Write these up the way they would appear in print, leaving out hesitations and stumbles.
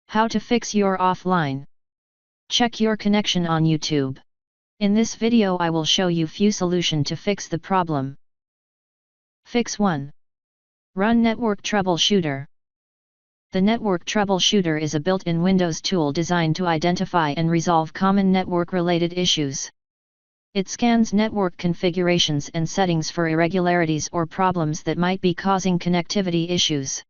How to fix your offline. Check your connection on YouTube. In this video I will show you few solution to fix the problem. Fix 1. Run Network Troubleshooter. The Network Troubleshooter is a built-in Windows tool designed to identify and resolve common network-related issues. It scans network configurations and settings for irregularities or problems that might be causing connectivity issues.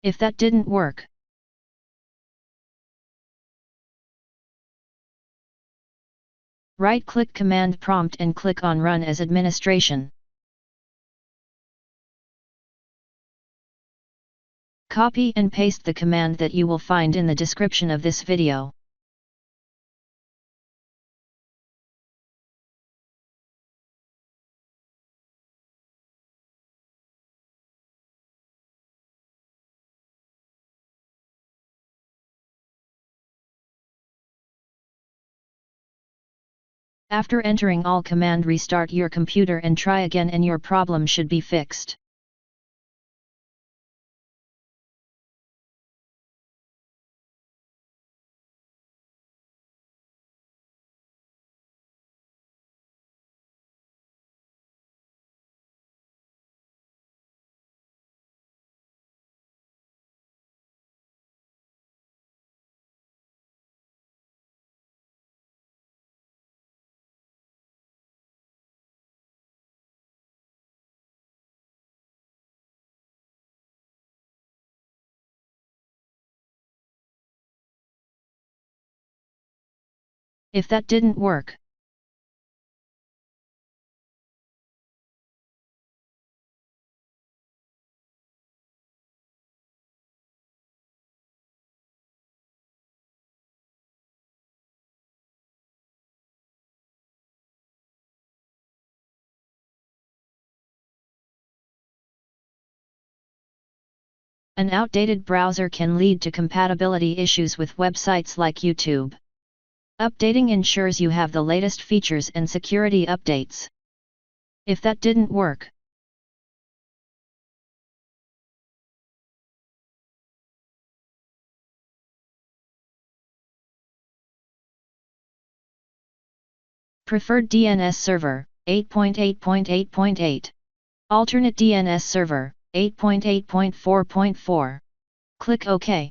If that didn't work, right-click Command Prompt and click on Run as Administration. Copy and paste the command that you will find in the description of this video. After entering all command, restart your computer and try again and your problem should be fixed. If that didn't work, an outdated browser can lead to compatibility issues with websites like YouTube. Updating ensures you have the latest features and security updates. If that didn't work, preferred DNS server, 8.8.8.8. Alternate DNS server, 8.8.4.4. Click OK.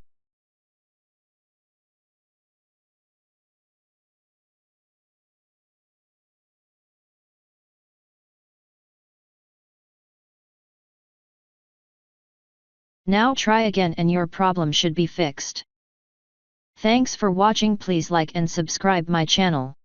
Now try again and your problem should be fixed. Thanks for watching. Please like and subscribe my channel.